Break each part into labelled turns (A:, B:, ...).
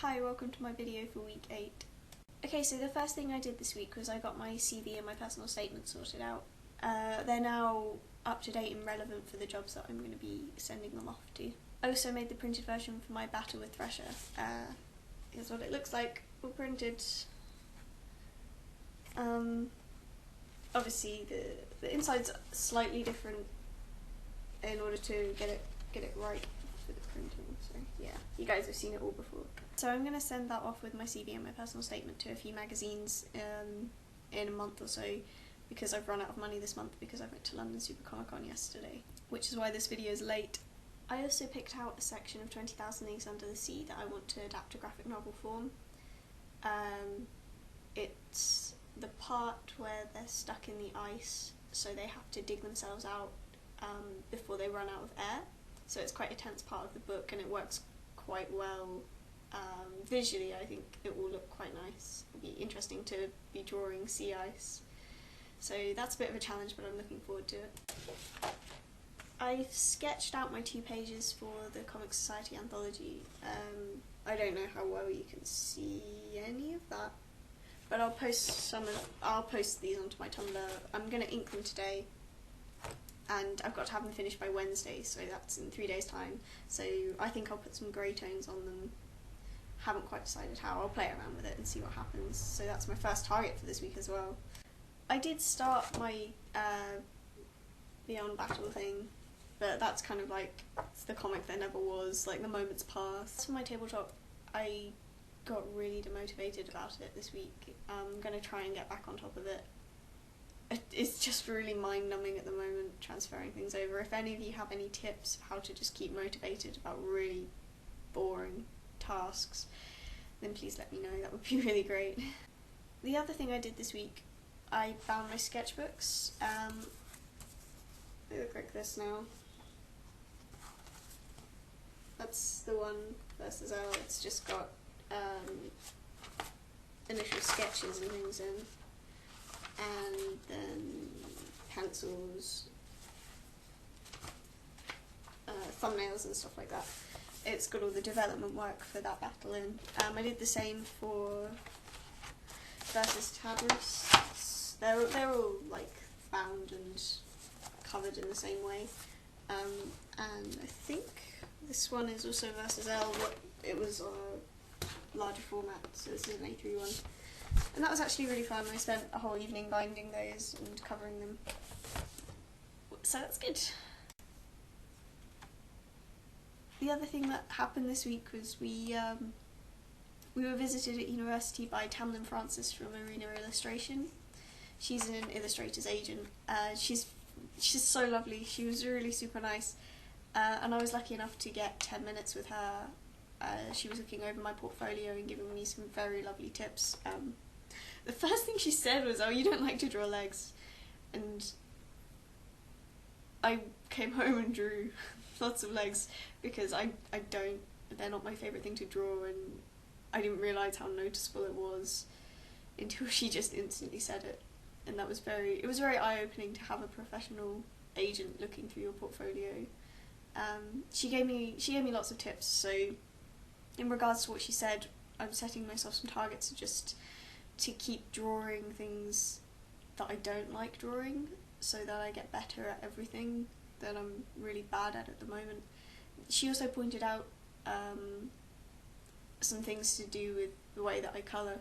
A: Hi, welcome to my video for week 8. Okay, so the first thing I did this week was I got my CV and my personal statement sorted out. They're now up to date and relevant for the jobs that I'm going to be sending them off to. I also made the printed version for my Battle with Thresher. Here's what it looks like, all printed. Obviously the inside's slightly different in order to get it right for the printing, so yeah, you guys have seen it all before. So I'm going to send that off with my CV and my personal statement to a few magazines in a month or so, because I've run out of money this month because I went to London Super Comic Con yesterday, which is why this video is late. I also picked out a section of 20,000 Leagues Under the Sea that I want to adapt to graphic novel form. It's the part where they're stuck in the ice, so they have to dig themselves out before they run out of air. So it's quite a tense part of the book, and it works quite well. Visually, I think it will look quite nice. It'll be interesting to be drawing sea ice. So that's a bit of a challenge, but I'm looking forward to it. I've sketched out my 2 pages for the Comic Society anthology. I don't know how well you can see any of that, but I'll post these onto my Tumblr. I'm going to ink them today, and I've got to have them finished by Wednesday, so that's in 3 days' time. So I think I'll put some grey tones on them. Haven't quite decided how. I'll play around with it and see what happens. So that's my first target for this week as well. I did start my Beyond Battle thing, but that's kind of like, it's the comic that never was, like the moment's past. For my tabletop, I got really demotivated about it this week. I'm going to try and get back on top of it. It's just really mind-numbing at the moment, transferring things over. If any of you have any tips of how to just keep motivated about really boring tasks, then please let me know, that would be really great. The other thing I did this week, I found my sketchbooks. They look like this now. That's the one versus L. It's just got initial sketches and things in, and then pencils, thumbnails and stuff like that. It's got all the development work for that battle in. I did the same for versus Tabris. They're all like bound and covered in the same way. And I think this one is also versus L, but it was a larger format, so this is an A3 one. And that was actually really fun. I spent a whole evening binding those and covering them. So that's good. The other thing that happened this week was we were visited at university by Tamlin Francis from Arena Illustration. She's an illustrator's agent. She's so lovely. She was really super nice, and I was lucky enough to get 10 minutes with her. She was looking over my portfolio and giving me some very lovely tips. The first thing she said was, "Oh, you don't like to draw legs," and I came home and drew lots of legs because I don't. They're not my favourite thing to draw, and I didn't realise how noticeable it was until she just instantly said it, and it was very eye-opening to have a professional agent looking through your portfolio. She gave me lots of tips. So in regards to what she said, I'm setting myself some targets just to keep drawing things that I don't like drawing, so that I get better at everything that I'm really bad at the moment. She also pointed out some things to do with the way that I colour,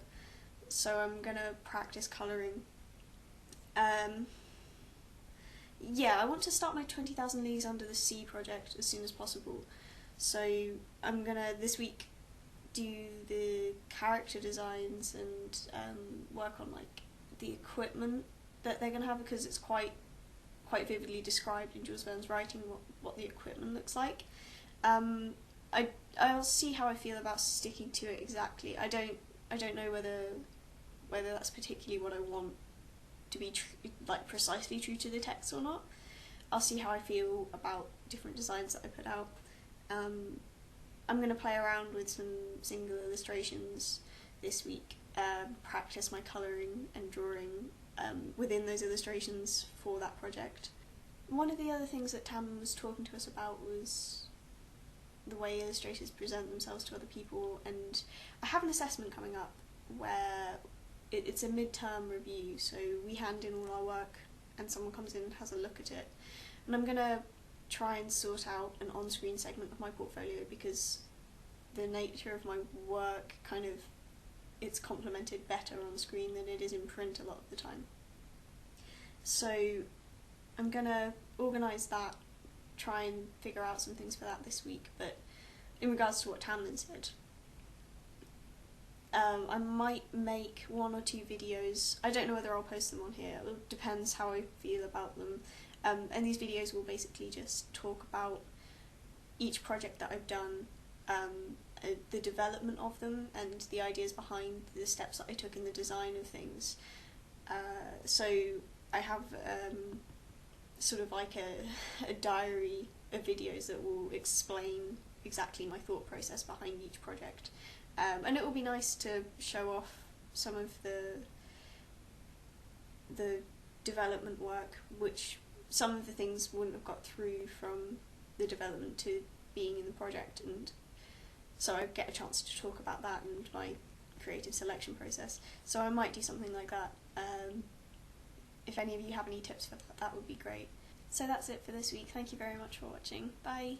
A: so I'm gonna practice colouring. Yeah, I want to start my 20,000 Leagues Under the Sea project as soon as possible, so I'm gonna this week do the character designs and work on like the equipment that they're gonna have, because it's quite vividly described in Jules Verne's writing what the equipment looks like. I'll see how I feel about sticking to it exactly. I don't know whether that's particularly what I want to be like precisely true to the text or not. I'll see how I feel about different designs that I put out. I'm going to play around with some single illustrations this week, practice my colouring and drawing within those illustrations for that project. One of the other things that Tam was talking to us about was the way illustrators present themselves to other people, and I have an assessment coming up where it's a mid-term review, so we hand in all our work and someone comes in and has a look at it, and I'm going to try and sort out an on-screen segment of my portfolio because the nature of my work it's complemented better on screen than it is in print a lot of the time. So I'm going to organise that, try and figure out some things for that this week, but in regards to what Tamlin said, I might make 1 or 2 videos. I don't know whether I'll post them on here, it depends how I feel about them, and these videos will basically just talk about each project that I've done, the development of them and the ideas behind the steps that I took in the design of things. So I have sort of like a diary of videos that will explain exactly my thought process behind each project. And it will be nice to show off some of the development work, which some of the things wouldn't have got through from the development to being in the project, and so I get a chance to talk about that and my creative selection process. So I might do something like that. If any of you have any tips for that, that would be great. So that's it for this week. Thank you very much for watching. Bye!